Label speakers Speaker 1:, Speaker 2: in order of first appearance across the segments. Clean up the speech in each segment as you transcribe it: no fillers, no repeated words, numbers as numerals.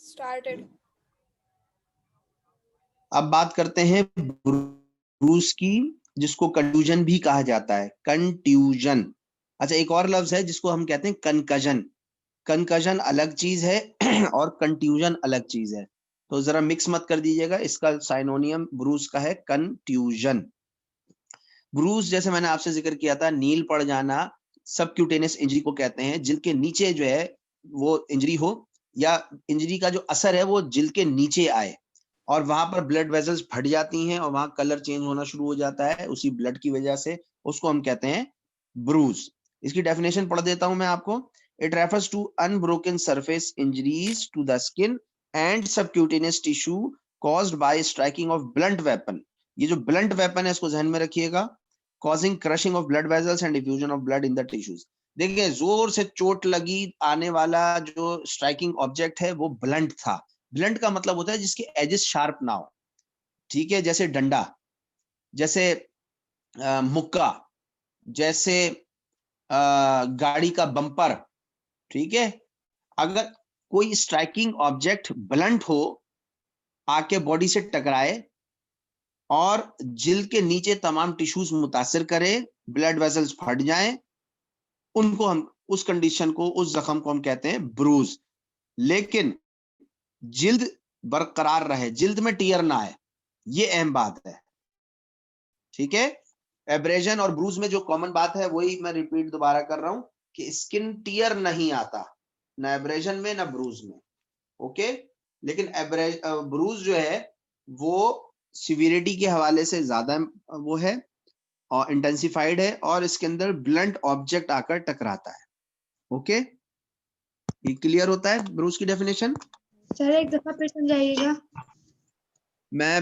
Speaker 1: Started.
Speaker 2: अब बात करते हैं ब्रूस की, जिसको कंट्यूजन भी कहा जाता है, कंट्यूजन। अच्छा, एक और लफ्ज है जिसको हम कहते हैं कंकजन। कंकजन अलग चीज है और कंट्यूजन अलग चीज है, तो जरा मिक्स मत कर दीजिएगा। इसका साइनोनियम ब्रूस का है कंट्यूजन। ब्रूस जैसे मैंने आपसे जिक्र किया था, नील पड़ जाना सबक्यूटेनियस इंजरी को कहते हैं। जिल्द के नीचे जो है वो इंजरी हो, या इंजरी का जो असर है वो जिल्द के नीचे आए और वहां पर ब्लड वेसल्स फट जाती हैं और वहां कलर चेंज होना शुरू हो जाता है उसी ब्लड की वजह से, उसको हम कहते हैं ब्रूज। इसकी डेफिनेशन पढ़ देता हूं मैं आपको। It refers to unbroken surface injuries to the skin and subcutaneous tissue caused by striking of blunt weapon. ये जो ब्लंट वेपन है इसको ध्यान में रखिएगा। causing crushing of blood vessels and diffusion of blood in the tissues। देखिए, जोर से चोट लगी, आने वाला जो स्ट्राइकिंग ऑब्जेक्ट है वो ब्लंट था। ब्लंट का मतलब होता है जिसके एजेस शार्प ना हो, ठीक है, जैसे डंडा, जैसे मुक्का, जैसे गाड़ी का बम्पर, ठीक है। अगर कोई स्ट्राइकिंग ऑब्जेक्ट ब्लंट हो, आके बॉडी से टकराए और जिल्द के नीचे तमाम टिश्यूज मुतासिर करे, ब्लड वेसल्स फट जाएं, उनको हम, उस कंडीशन को, उस जख्म को हम कहते हैं ब्रूज। लेकिन जिल्द बरकरार रहे, जिल्द में टीयर ना आए, ये अहम बात है, ठीक है। एब्रेजन और ब्रूज में जो कॉमन बात है वही मैं रिपीट दोबारा कर रहा हूं कि स्किन टीयर नहीं आता, ना एब्रेजन में ना ब्रूज में, ओके। लेकिन ब्रूज जो है वो सिविरिटी के हवाले से ज्यादा वो है और इंटेंसिफाइड है, और इसके अंदर ब्लंट ऑब्जेक्ट आकर टकराता है, ओके। ये क्लियर होता है ब्रूस की डेफिनेशन?
Speaker 1: सर एक दफा फिर समझाइएगा।
Speaker 2: मैं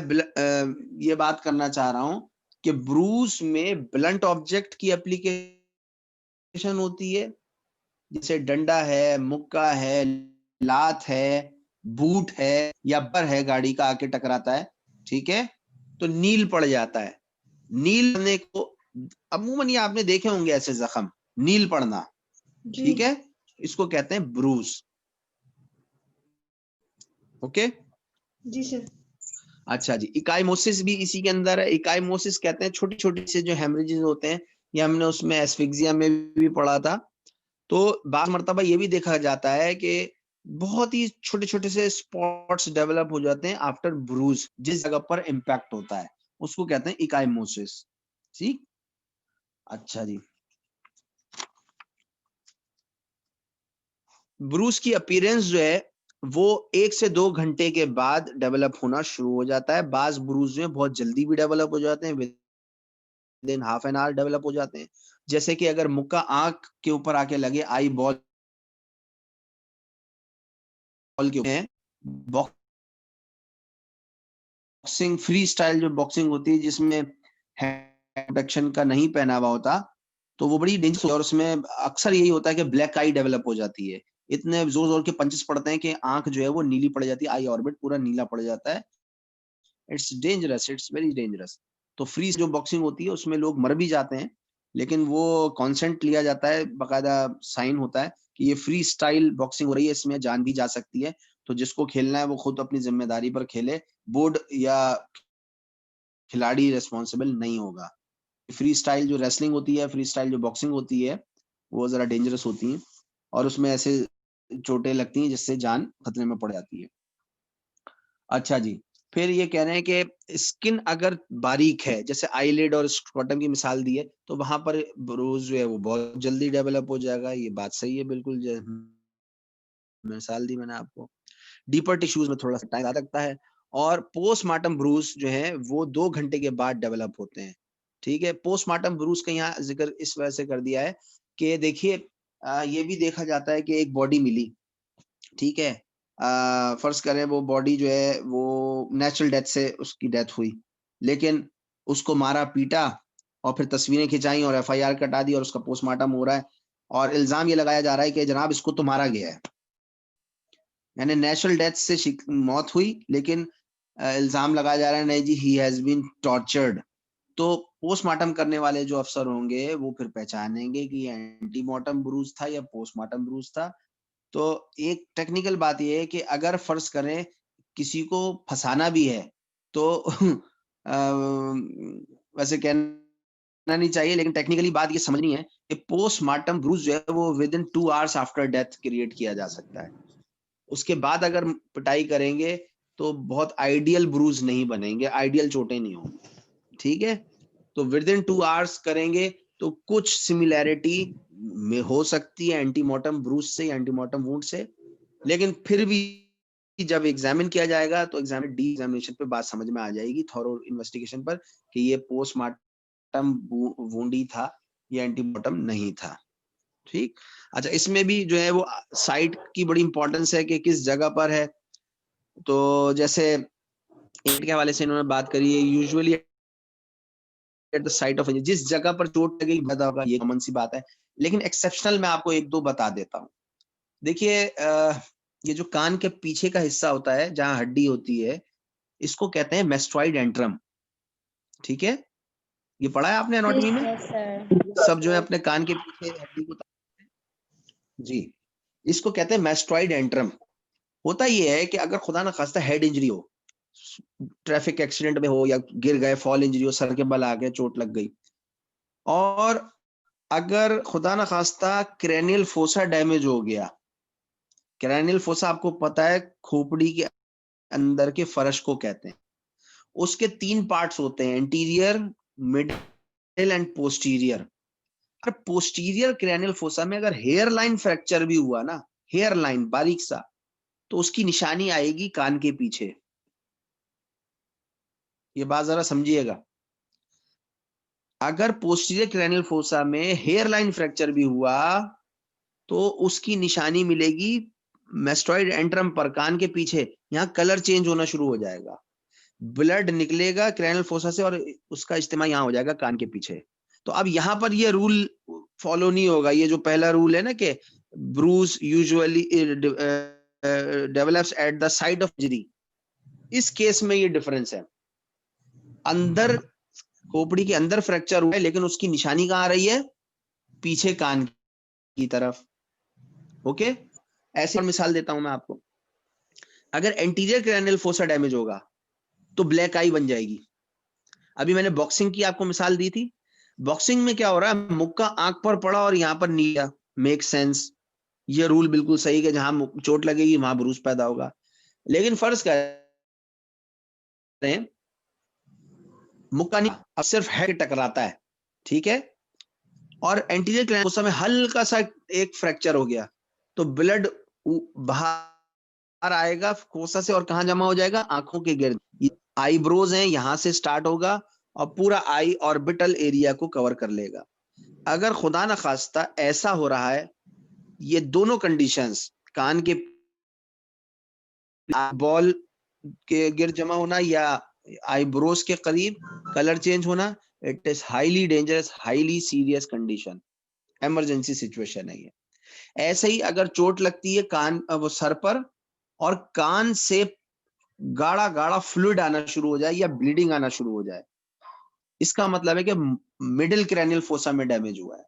Speaker 2: ये बात करना चाह रहा हूं कि ब्रूस में ब्लंट ऑब्जेक्ट की एप्लीकेशन होती है, जैसे डंडा है, मुक्का है, लात है, बूट है, या बर है गाड़ी का आके टकराता है, ठीक है, तो नील पड़ जाता है। नील पड़ने को अमूमन ये आपने देखे होंगे ऐसे जख्म, नील पड़ना, ठीक है, इसको कहते हैं ब्रूस, ओके।
Speaker 1: जी सर।
Speaker 2: अच्छा जी, इकाइमोसिस भी इसी के अंदर है। इकाइमोसिस कहते हैं छोटी छोटी से जो हेमरेजेस होते हैं, ये हमने उसमें एस्फिक्सिया में भी पढ़ा था। तो बार मर्तबा ये भी देखा जाता है कि बहुत ही छोटे छोटे से स्पॉट्स डेवलप हो जाते हैं आफ्टर ब्रूज, जिस जगह पर इम्पैक्ट होता है उसको कहते हैं इकाइमोसिस, ठीक। अच्छा जी, ब्रूस की अपीयरेंस जो है वो 1 से 2 घंटे के बाद डेवलप होना शुरू हो जाता है। बाज ब्रूस जो है बहुत जल्दी भी डेवलप हो जाते हैं, with in half an hour develop हो जाते हैं। जैसे कि अगर मुक्का आंख के ऊपर आके लगे, आई बॉल के बॉक्सिंग फ्री स्टाइल जो बॉक्सिंग होती है जिसमें प्रोटेक्शन का नहीं पहना हुआ होता, तो वो बड़ी डेंजरस है और उसमें अक्सर यही होता है कि ब्लैक आई डेवलप हो जाती है। इतने जोर जोर के पंचेस पड़ते हैं कि आंख जो है वो नीली पड़ जाती है, आई ऑर्बिट पूरा नीला पड़ जाता है। It's dangerous, it's very dangerous. तो फ्री जो बॉक्सिंग होती है उसमें लोग मर भी जाते हैं, लेकिन वो कॉन्सेंट लिया जाता है, बाकायदा साइन होता है कि ये फ्री स्टाइल बॉक्सिंग हो रही है, इसमें जान भी जा सकती है, तो जिसको खेलना है वो खुद अपनी जिम्मेदारी पर खेले, बोर्ड या खिलाड़ी रिस्पॉन्सिबल नहीं होगा। फ्री स्टाइल जो रेसलिंग होती है, फ्री स्टाइल जो बॉक्सिंग होती है, वो जरा डेंजरस होती है और उसमें ऐसे चोटें लगती हैं जिससे जान खतरे में पड़ जाती है। अच्छा जी, फिर ये कह रहे हैं कि स्किन अगर बारीक है, जैसे आईलिड और स्क्रोटम की मिसाल दी है, तो वहां पर ब्रूज जो है वो बहुत जल्दी डेवलप हो जाएगा। ये बात सही है बिल्कुल, मिसाल दी मैंने आपको। डीपर टिश्यूज में थोड़ा सा टाइम लगता है, और पोस्टमार्टम ब्रूज जो है वो 2 घंटे के बाद डेवलप होते हैं, ठीक है। पोस्टमार्टम ब्रूज का यहाँ जिक्र इस वजह से कर दिया है कि देखिए, ये भी देखा जाता है कि एक बॉडी मिली, ठीक है, फर्ज करें वो बॉडी जो है वो नेचुरल डेथ से उसकी डेथ हुई, लेकिन उसको मारा पीटा और फिर तस्वीरें खिंचाई और एफआईआर कटा दी और उसका पोस्टमार्टम हो रहा है और इल्जाम ये लगाया जा रहा है कि जनाब इसको तो मारा गया है, यानी नेचुरल डेथ से मौत हुई, लेकिन इल्जाम लगाया जा रहा है नहीं जी ही हैज बीन टॉर्चर्ड। तो पोस्टमार्टम करने वाले जो अफसर होंगे वो फिर पहचानेंगे कि एंटीमार्टम ब्रूज था या पोस्टमार्टम ब्रूज था। तो एक टेक्निकल बात ये है कि अगर फर्ज करें किसी को फंसाना भी है तो वैसे कहना नहीं चाहिए, लेकिन टेक्निकली बात ये समझनी है कि पोस्टमार्टम ब्रूज जो है वो with in 2 hours after death create किया जा सकता है। उसके बाद अगर पिटाई करेंगे तो बहुत आइडियल ब्रूज नहीं बनेंगे, आइडियल चोटें नहीं होंगी। ठीक है, तो विद इन 2 आवर्स करेंगे तो कुछ सिमिलैरिटी में हो सकती है एंटीमॉर्टम ब्रूज से या एंटीमॉर्टम वुंड से, लेकिन फिर भी जब एग्जामिन किया जाएगा तो एग्जामिनेशन पे बात समझ में आ जाएगी, थॉरो इन्वेस्टिगेशन पर, कि ये पोस्टमार्टम वुंड ही था, ये एंटीमॉर्टम नहीं था। ठीक, अच्छा इसमें भी जो है वो साइट की बड़ी इंपॉर्टेंस है कि किस जगह पर है। तो जैसे के हवाले से इन्होंने बात करी है, usually eight the site of injury, जिस जगह पर चोट लगी पता होगा, ये कॉमन सी बात है, लेकिन एक्सेप्शनल मैं आपको एक दो बता देता हूँ। देखिए ये जो कान के पीछे का हिस्सा होता है जहां हड्डी होती है, इसको कहते हैं मेस्ट्रॉइड एंट्रम। ठीक है, ये पढ़ा है आपने एनाटॉमी में?
Speaker 3: Yes sir.
Speaker 2: सब जो है अपने कान के पीछे हड्डी को जी, इसको कहते हैं मेस्ट्रॉइड एंट्रम। होता ये है कि अगर खुदा ना खास्ता हेड इंजरी हो, ट्रैफिक एक्सीडेंट में हो या गिर गए, फॉल इंजरी हो, सर के बल आ गए, चोट लग गई, और अगर खुदा ना खास्ता क्रेनियल फोसा डैमेज हो गया। क्रेनियल फोसा आपको पता है खोपड़ी के अंदर के फर्श को कहते हैं। उसके 3 पार्ट्स होते हैं, एंटीरियर, मिडिल एंड पोस्टीरियर। अगर पोस्टीरियर क्रेनियल फोसा में अगर हेयर लाइन फ्रैक्चर भी हुआ ना, हेयर लाइन बारीक सा, तो उसकी निशानी आएगी कान के पीछे। ये बात जरा समझिएगा, अगर पोस्टीरियर क्रेनियल फोसा में हेयर लाइन फ्रैक्चर भी हुआ तो उसकी निशानी मिलेगी मेस्टॉइड एंट्रम पर, कान के पीछे। यहाँ कलर चेंज होना शुरू हो जाएगा, ब्लड निकलेगा क्रेनियल फोसा से और उसका इस्तेमाल यहाँ हो जाएगा कान के पीछे। तो अब यहाँ पर ये रूल फॉलो नहीं होगा, ये जो पहला रूल है ना कि bruise usually develops at the site of injury, इस केस में ये डिफरेंस है। अंदर खोपड़ी के अंदर फ्रैक्चर हुआ है, लेकिन उसकी निशानी कहाँ आ रही है? पीछे कान की तरफ। ओके, ऐसे मिसाल देता हूं मैं आपको। अगर एंटीरियर क्रेनियल फोसा डैमेज होगा तो ब्लैक आई बन जाएगी। अभी मैंने बॉक्सिंग की आपको मिसाल दी थी। बॉक्सिंग में क्या हो रहा है, मुक्का आंख पर पड़ा और यहां पर नीला, मेक सेंस, ये रूल बिल्कुल सही है, जहां चोट लगेगी वहां ब्रूज पैदा होगा। लेकिन फर्ज करें मुक्का नहीं, अब सिर्फ हेड टकराता है, ठीक है, और एंटीरियर क्रेनियल फोसा में हल्का सा एक फ्रैक्चर हो गया, तो ब्लड बाहर आएगा फोसा से और कहां जमा हो जाएगा? आंखों के गिर्द। आईब्रोज हैं, यहां से स्टार्ट होगा और पूरा आई ऑर्बिटल एरिया को कवर कर लेगा। अगर खुदा ना खास्ता ऐसा हो रहा है, ये दोनों कंडीशंस, कान के बॉल के गिर्द जमा होना या आईब्रोज के करीब कलर चेंज होना, it is highly dangerous, highly serious condition, emergency situation है ये। ऐसे ही अगर चोट लगती है कान वो सर पर और कान से गाढ़ा गाढ़ा फ्लूइड आना शुरू हो जाए या ब्लीडिंग आना शुरू हो जाए, इसका मतलब है कि मिडिल क्रेनियल फोसा में डैमेज हुआ है।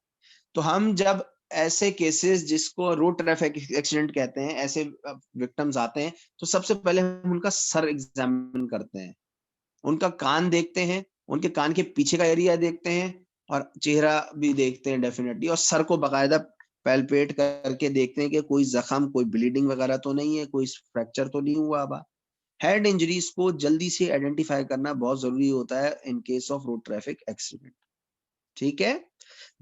Speaker 2: तो हम जब ऐसे केसेस जिसको रोड ट्रैफिक एक्सीडेंट कहते हैं, ऐसे विक्टिम्स आते हैं, तो सबसे पहले हम उनका सर एग्जामिन करते हैं, उनका कान देखते हैं, उनके कान के पीछे का एरिया देखते हैं और चेहरा भी देखते हैं डेफिनेटली, और सर को बाकायदा पैल्पेट करके देखते हैं कि कोई जख्म, कोई ब्लीडिंग वगैरह तो नहीं है, कोई फ्रैक्चर तो नहीं हुआ। अब हेड इंजरीज को जल्दी से आइडेंटिफाई करना बहुत जरूरी होता है in case of road traffic accident. ठीक है,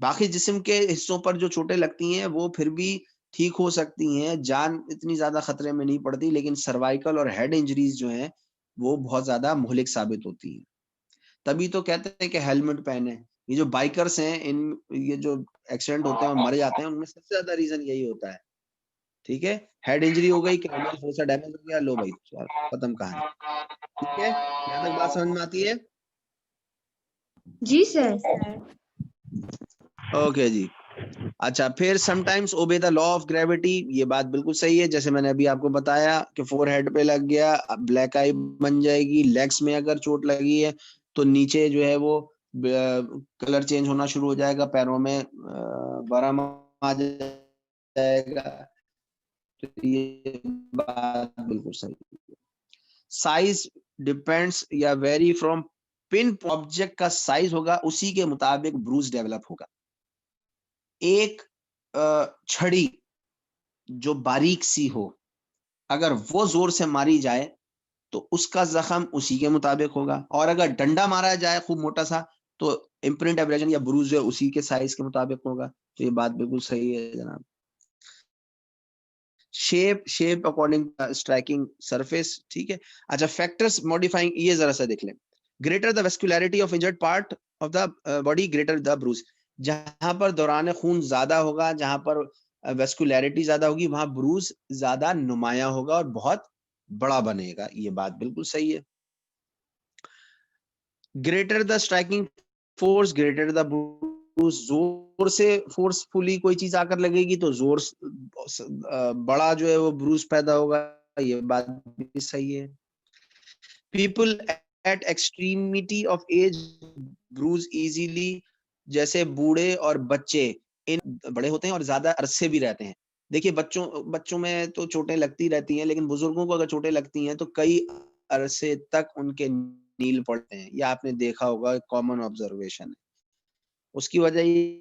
Speaker 2: बाकी जिस्म के हिस्सों पर जो चोटें लगती हैं वो फिर भी ठीक हो सकती हैं, जान इतनी ज्यादा खतरे में नहीं पड़ती, लेकिन सर्वाइकल और हेड इंजरीज जो हैं वो बहुत ज्यादा मुहलिक साबित होती हैं। तभी तो कहते हैं कि हेलमेट पहने। ये जो बाइकर्स हैं, इन ये जो एक्सीडेंट होते हैं और मर जाते हैं, उनमें सबसे ज्यादा रीजन यही होता है। ठीक है, हेड इंजरी हो गई, क्रेनियल फोसा डैमेज हो गया, लो भाई खत्म कहानी। ठीक है, यहाँ तक बात समझ में आती है?
Speaker 1: जी सर।
Speaker 2: ओके जी। अच्छा, फिर sometimes obey the law of gravity, ये बात बिल्कुल सही है, जैसे मैंने अभी आपको बताया कि फोरहेड पे लग गया, ब्लैक आई बन जाएगी। लेग्स में अगर चोट लगी है तो नीचे जो है वो कलर चेंज होना शुरू हो जाएगा, पैरों में बरम आ जाएगा। तो ये बात बिल्कुल सही है। साइज डिपेंड्स या वेरी फ्रॉम पिन ऑब्जेक्ट का साइज होगा उसी के मुताबिक ब्रूज डेवलप होगा। एक छड़ी जो बारीक सी हो, अगर वो जोर से मारी जाए तो उसका जख्म उसी के मुताबिक होगा, और अगर डंडा मारा जाए खूब मोटा सा तो इम्प्रिंट एब्रेजन या ब्रूज जो है उसी के साइज के मुताबिक होगा। तो ये बात बिल्कुल सही है जनाब। शेप अकॉर्डिंग स्ट्राइकिंग सरफेस, ठीक है। अच्छा, फैक्टर्स मॉडिफाइंग, ये जरा सा देख लें। Greater the vascularity of injured part of the body greater the bruise, जहां पर दौरान खून ज्यादा होगा, जहां पर वेस्कुलैरिटी ज्यादा होगी, वहां ब्रूज ज्यादा नुमाया होगा और बहुत बड़ा बनेगा। ये बात बिल्कुल सही है। Greater the striking force greater the bruise, जोर से फोर्सफुली कोई चीज आकर लगेगी तो जोर बड़ा जो है वो ब्रूज पैदा होगा। ये बात भी सही है। People at extremity of age bruise easily, जैसे बूढ़े और बच्चे इन बड़े होते हैं और ज्यादा अरसे भी रहते हैं। देखिए बच्चों में तो चोटें लगती रहती हैं, लेकिन बुजुर्गों को अगर चोटें लगती हैं तो कई अरसे तक उनके नील पड़ते हैं। यह आपने देखा होगा, कॉमन ऑब्जर्वेशन है। उसकी वजह ये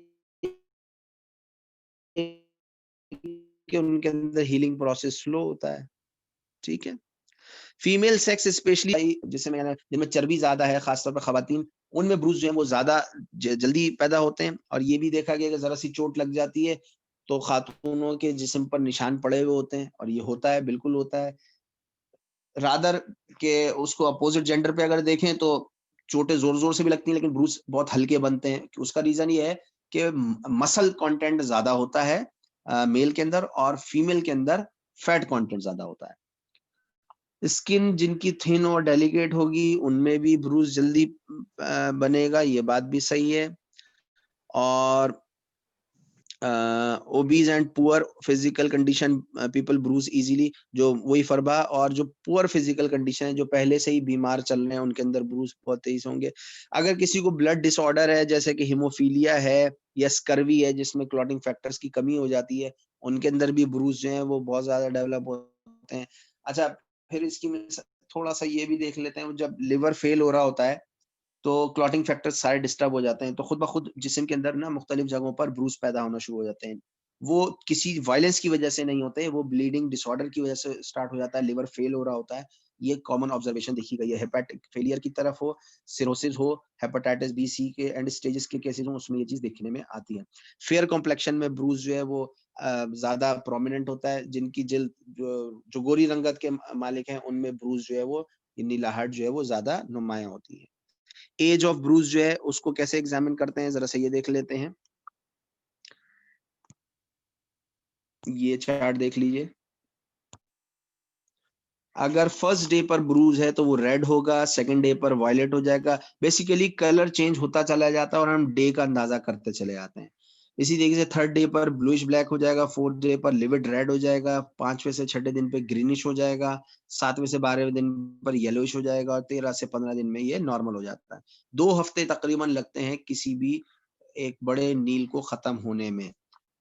Speaker 2: कि उनके अंदर हीलिंग प्रोसेस स्लो होता है, ठीक है। फीमेल सेक्स स्पेशली, जिससे मैंने जिनमें चर्बी ज्यादा है, खासतौर पर खवातीन, उनमें ब्रूज जो है वो ज्यादा जल्दी पैदा होते हैं। और ये भी देखा गया कि जरा सी चोट लग जाती है तो खातूनों के जिस्म पर निशान पड़े हुए होते हैं, और ये होता है, बिल्कुल होता है। रादर के उसको अपोजिट जेंडर पे अगर देखें तो चोटें जोर जोर से भी लगती हैं, लेकिन ब्रूज बहुत हल्के बनते हैं। उसका रीजन ये है कि मसल कंटेंट ज्यादा होता है मेल के अंदर, और फीमेल के अंदर फैट कंटेंट ज्यादा होता है। स्किन जिनकी थिन और डेलिकेट होगी उनमें भी ब्रूज जल्दी बनेगा, ये बात भी सही है। और obese and poor physical condition people bruise easily, जो वही फरबा और जो पुअर फिजिकल कंडीशन है, जो पहले से ही बीमार चल रहे हैं, उनके अंदर ब्रूज बहुत तेज होंगे। अगर किसी को ब्लड डिसऑर्डर है, जैसे कि हीमोफीलिया है या स्कर्वी है, जिसमें क्लॉटिंग फैक्टर्स की कमी हो जाती है, उनके अंदर भी ब्रूज जो है वो बहुत ज्यादा डेवलप होते हैं। अच्छा, फिर इसकी थोड़ा सा ये भी देख लेते हैं, जब लिवर फेल हो रहा होता है तो क्लॉटिंग फैक्टर्स सारे डिस्टर्ब हो जाते हैं, तो खुद ब खुद जिस्म के अंदर ना मुख्तलिफ जगहों पर ब्रूज पैदा होना शुरू हो जाते हैं। वो किसी वायलेंस की वजह से नहीं होते, वो ब्लीडिंग डिसऑर्डर की वजह से स्टार्ट हो जाता है, लिवर फेल हो रहा होता है। ये कॉमन ऑब्जर्वेशन देखी गई है। हेपेटिक फेलियर की तरफ हो, सिरोसिस हो, हेपेटाइटिस बी सी के एंड स्टेजेस के केसेस हो, उसमें ये चीज देखने में आती है। फेयर कॉम्प्लेक्शन में ब्रूज जो है वो ज्यादा प्रोमिनेंट होता है। जिनकी जिल्द जो गोरी रंगत के मालिक हैं, उनमें ब्रूज जो है वो नीलाहट जो है वो ज्यादा नुमाया होती है। एज ऑफ ब्रूज जो है उसको कैसे एग्जामिन करते हैं, जरा से ये देख लेते हैं। ये चार्ट देख लीजिए। अगर फर्स्ट डे पर ब्रूज है तो वो रेड होगा, सेकंड डे पर वायलेट हो जाएगा। बेसिकली कलर चेंज होता चला जाता है और हम डे का अंदाजा करते चले जाते हैं। इसी तरीके से थर्ड डे पर ब्लूइश ब्लैक हो जाएगा, फोर्थ डे पर लिविड रेड हो जाएगा, पांचवें से छठे दिन पे ग्रीनिश हो जाएगा, सातवें से 12वें दिन पर येलोइश हो जाएगा, और 13 से 15 दिन में ये नॉर्मल हो जाता है। 2 हफ्ते तकरीबन लगते हैं किसी भी एक बड़े नील को खत्म होने में।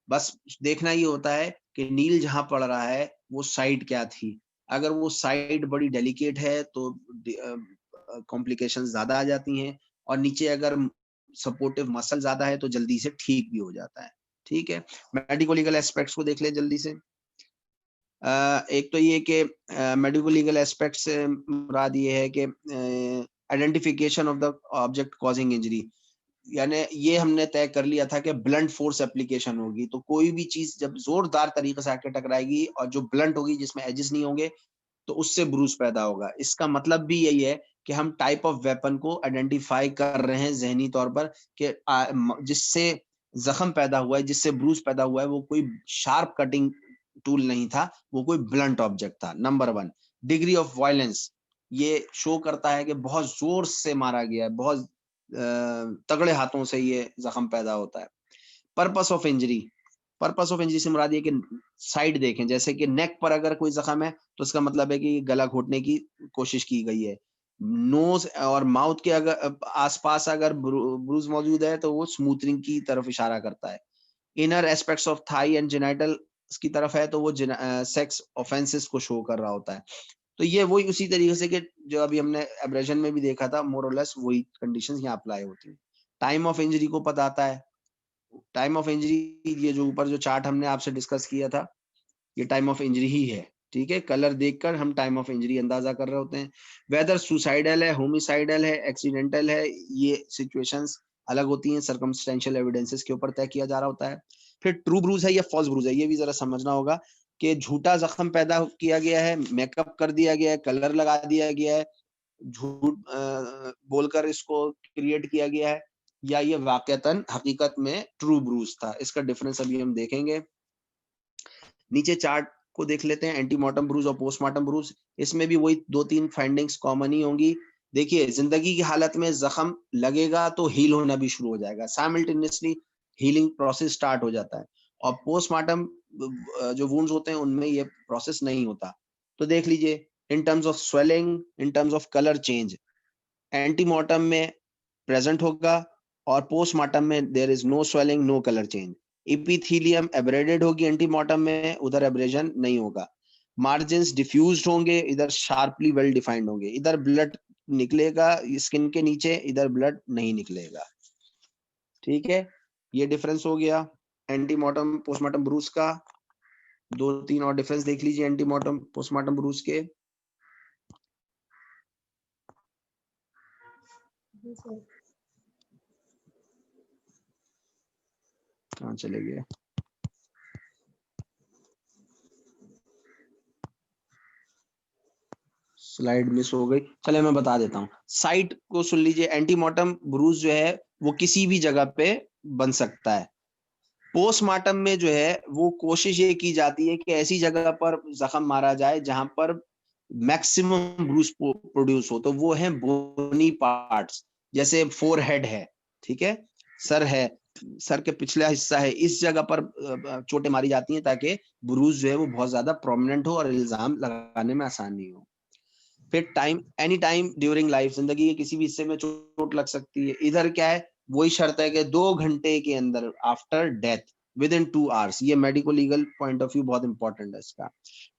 Speaker 2: बस देखना ये होता है कि नील जहां पड़ रहा है वो साइड क्या थी। अगर वो साइड बड़ी डेलिकेट है तो कॉम्प्लिकेशंस ज्यादा आ जाती हैं, और नीचे अगर सपोर्टिव मसल ज्यादा है तो जल्दी से ठीक भी हो जाता है, ठीक है। मेडिको लीगल एस्पेक्ट्स को देख ले जल्दी से। एक तो ये कि मेडिको लीगल एस्पेक्ट से मुराद ये है कि identification of the object causing injury, यानी ये हमने तय कर लिया था कि ब्लंट फोर्स एप्लीकेशन होगी। तो कोई भी चीज जब जोरदार तरीके से आके टकराएगी और जो ब्लंट होगी, जिसमें एजेस नहीं होंगे, तो उससे ब्रूज पैदा होगा। इसका मतलब भी यही है कि हम टाइप ऑफ वेपन को आइडेंटिफाई कर रहे हैं जहनी तौर पर कि जिससे जख्म पैदा हुआ है, जिससे ब्रूज पैदा हुआ है, वो कोई शार्प कटिंग टूल नहीं था, वो कोई ब्लंट ऑब्जेक्ट था। नंबर 1, डिग्री ऑफ वायलेंस, ये शो करता है कि बहुत जोर से मारा गया है, बहुत तगड़े हाथों से ये जख्म पैदा होता है। Purpose of injury, purpose of injury से मुराद ये कि साइड देखें, जैसे कि नेक पर अगर कोई जख्म है तो इसका मतलब है कि गला घोटने की कोशिश की गई है। नोज और माउथ के अगर आसपास अगर ब्रूज मौजूद है तो वो स्मूथनिंग की तरफ इशारा करता है। Inner aspects of thigh and genital की तरफ है तो वो सेक्स ऑफेंसेस को शो कर रहा होता है। तो ये वही उसी तरीके से कि जो अभी हमने एब्रेजन में भी देखा था, मोर और लेस वही कंडीशंस यहाँ अप्लाई होती हैं। टाइम ऑफ इंजरी को बताता है। टाइम ऑफ इंजरी, ये जो ऊपर जो चार्ट हमने आपसे डिस्कस किया था, ये टाइम ऑफ इंजरी ही है। ठीक है, कलर देखकर हम टाइम ऑफ इंजरी अंदाजा कर रहे होते हैं। वेदर सुसाइडल है, होमिसाइडल है, एक्सीडेंटल है, ये सिचुएशंस अलग होती हैं, सर्कमस्टेंशियल एविडेंसेस के ऊपर तय किया जा रहा होता है। फिर ट्रू ब्रूज है या फॉल्स ब्रूज है, ये भी जरा समझना होगा कि झूठा जख्म पैदा किया गया है, मेकअप कर दिया गया है, कलर लगा दिया गया है, झूठ बोलकर इसको क्रिएट किया गया है, या ये वाकईतन हकीकत में ट्रू ब्रूज था। इसका डिफरेंस अभी हम देखेंगे। नीचे चार्ट को देख लेते हैं, एंटीमॉर्टम ब्रूज और पोस्टमार्टम ब्रूज। इसमें भी वही 2-3 फाइंडिंग्स कॉमन ही होंगी। देखिए, जिंदगी की हालत में जख्म लगेगा तो हील होना भी शुरू हो जाएगा, साइमल्टेनियसली हीलिंग प्रोसेस स्टार्ट हो जाता है। और पोस्टमार्टम जो वुंड्स होते हैं उनमें ये प्रोसेस नहीं होता। तो देख लीजिए, in terms of swelling, in terms of colour change, antemortem में प्रेजेंट होगा और पोस्टमार्टम में there is no swelling, no colour change. Epithelium abraded होगी एंटीमॉर्टम में, उधर एब्रेजन नहीं होगा। मार्जिन्स डिफ्यूज्ड होंगे, इधर शार्पली वेल डिफाइंड होंगे। इधर ब्लड निकलेगा स्किन के नीचे, इधर ब्लड नहीं निकलेगा। ठीक है, ये डिफरेंस हो गया एंटीमॉर्टम पोस्टमार्टम ब्रूज का। 2-3 और डिफरेंस देख लीजिए एंटीमॉर्टम पोस्टमार्टम ब्रूज के।
Speaker 1: जी सर।
Speaker 2: कहाँ चले गए? स्लाइड मिस हो गई, चले मैं बता देता हूँ। साइट को सुन लीजिए, एंटीमॉर्टम ब्रूज जो है वो किसी भी जगह पे बन सकता है। पोस्टमार्टम में जो है वो कोशिश ये की जाती है कि ऐसी जगह पर जख्म मारा जाए जहां पर मैक्सिमम ब्रूज प्रोड्यूस हो, तो वो है बोनी पार्ट्स, जैसे फोरहेड है, ठीक है, सर है, सर के पिछला हिस्सा है, इस जगह पर चोटें मारी जाती हैं ताकि ब्रूज जो है वो बहुत ज्यादा प्रोमिनेंट हो और इल्जाम लगाने में आसानी हो। फिर time, any time during life, जिंदगी के किसी भी हिस्से में चोट लग सकती है। इधर क्या है, वही शर्त है कि 2 घंटे के अंदर, after death, within 2 hours. ये medico legal point of view बहुत इंपॉर्टेंट है इसका।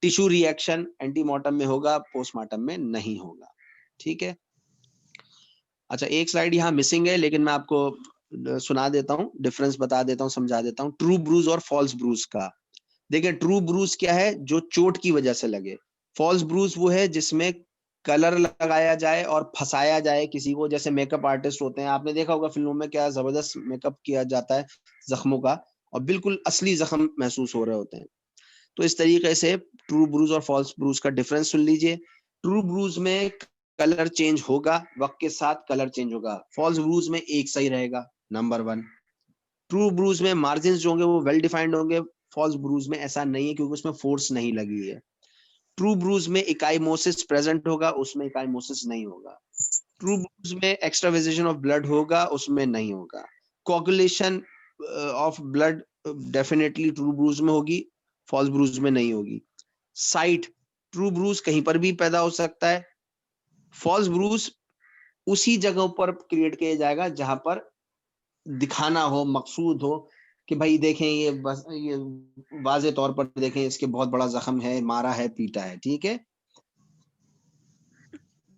Speaker 2: टिश्यू रिएक्शन एंटीमॉर्टम में होगा, पोस्टमार्टम में नहीं होगा। ठीक है, अच्छा एक स्लाइड यहाँ मिसिंग है, लेकिन मैं आपको सुना देता हूँ, डिफरेंस बता देता हूँ, समझा देता हूँ ट्रू ब्रूज और फॉल्स ब्रूज का। देखिए, ट्रू ब्रूज क्या है, जो चोट की वजह से लगे। फॉल्स ब्रूज वो है जिसमें कलर लगाया जाए और फंसाया जाए किसी को, जैसे मेकअप आर्टिस्ट होते हैं, आपने देखा होगा फिल्मों में क्या जबरदस्त मेकअप किया जाता है जख्मों का, और बिल्कुल असली जख्म महसूस हो रहे होते हैं। तो इस तरीके से ट्रू ब्रूज और फॉल्स ब्रूज का डिफरेंस सुन लीजिए। ट्रू ब्रूज में कलर चेंज होगा, वक्त के साथ कलर चेंज होगा। फॉल्स ब्रूज में एक सही रहेगा, नंबर 1। ट्रू ब्रूज में मार्जिन जो होंगे वो वेल डिफाइंड होंगे, फॉल्स ब्रूज में ऐसा नहीं है क्योंकि उसमें फोर्स नहीं लगी है। ट्रू ब्रूज में इकाइमोसिस प्रेजेंट होगा, उसमें इकाइमोसिस नहीं होगा। ट्रू ब्रूज में एक्स्ट्रावेजेशन ऑफ ब्लड होगा, उसमें नहीं होगा। Coagulation of blood definitely true bruise में होगी, फॉल्स ब्रूज में नहीं होगी। साइट, ट्रू ब्रूज कहीं पर भी पैदा हो सकता है, फॉल्स ब्रूज उसी जगह पर क्रिएट किया जाएगा जहां पर दिखाना हो, मकसूद हो कि भाई देखें ये बस, ये वाजे तौर पर देखें इसके बहुत बड़ा जख्म है, मारा है, पीटा है। ठीक है,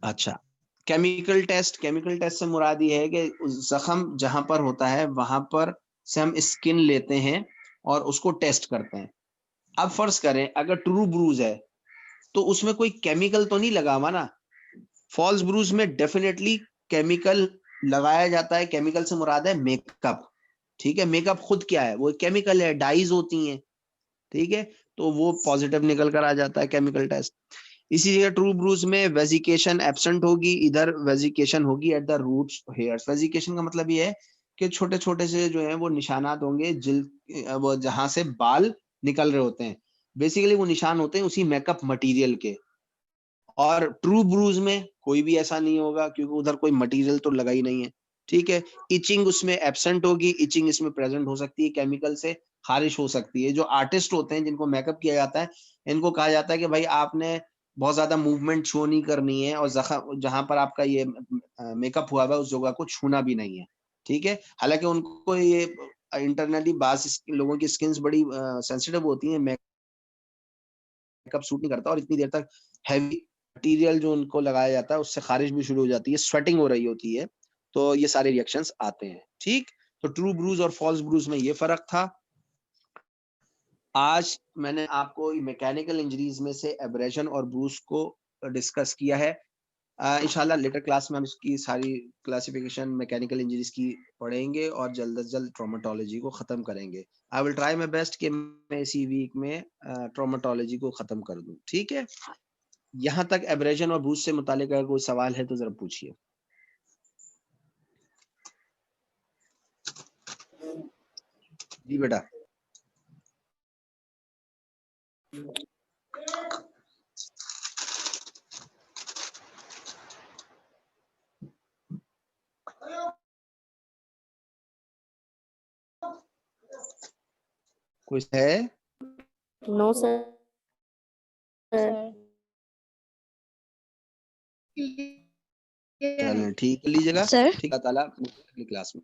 Speaker 2: अच्छा केमिकल टेस्ट, केमिकल टेस्ट से मुराद ये है कि जख्म जहां पर होता है वहां पर से हम स्किन लेते हैं और उसको टेस्ट करते हैं। अब फर्ज करें अगर ट्रू ब्रूज है तो उसमें कोई केमिकल तो नहीं लगा हुआ ना। फॉल्स ब्रूज में डेफिनेटली केमिकल लगाया जाता है। केमिकल से मुराद है मेकअप। ठीक है, मेकअप खुद क्या है, वो केमिकल है, डाइज होती हैं। ठीक है, तो वो पॉजिटिव निकल कर आ जाता है केमिकल टेस्ट। इसी जगह ट्रू ब्रूज में वेजिकेशन एब्सेंट होगी, इधर वेजिकेशन होगी एट द रूट्स हेयर्स। वेजिकेशन का मतलब ये है कि छोटे छोटे से जो है वो निशानात होंगे वो जहां से बाल निकल रहे होते हैं, बेसिकली वो निशान होते हैं उसी मेकअप मटेरियल के। और ट्रू ब्रूज में कोई भी ऐसा नहीं होगा क्योंकि उधर कोई मटेरियल तो लगा ही नहीं है। ठीक है, इचिंग उसमें एब्सेंट होगी, इचिंग इसमें प्रेजेंट हो सकती है, केमिकल से खारिश हो सकती है। जो आर्टिस्ट होते हैं जिनको मेकअप किया जाता है, इनको कहा जाता है कि भाई आपने बहुत ज्यादा मूवमेंट शो नहीं करनी है और जहां पर आपका ये मेकअप हुआ है उस जगह को छूना भी नहीं है। ठीक है, हालांकि उनको ये इंटरनली बास लोगों की स्किन्स बड़ी सेंसिटिव होती हैं, मेकअप सूट नहीं करता और इतनी देर तक हैवी मटेरियल जो उनको लगाया जाता है उससे खारिश भी शुरू हो जाती है, स्वेटिंग हो रही होती है, तो ये सारे रिएक्शंस आते हैं। ठीक, तो ट्रू ब्रूज और फॉल्स ब्रूज में ये फर्क था। आज मैंने आपको मैकेनिकल इंजरीज में से एब्रेशन और ब्रूज को डिस्कस किया है। इंशाल्लाह लेटर क्लास में हम इसकी सारी क्लासिफिकेशन मैकेनिकल इंजरीज की पढ़ेंगे और जल्द से जल्द ट्रॉमेटोलॉजी को खत्म करेंगे। I will try my best कि मैं इसी वीक में ट्रॉमेटोलॉजी को खत्म कर दूं। ठीक है, यहाँ तक एब्रेशन और ब्रूज से मुतालिक अगर कोई सवाल है तो जरा पूछिए। जी बेटा। कुछ है?
Speaker 3: No sir.
Speaker 2: चलें, ठीक है, लीजिएगा।
Speaker 1: सर
Speaker 2: ठीक है, ताला अगली क्लास में।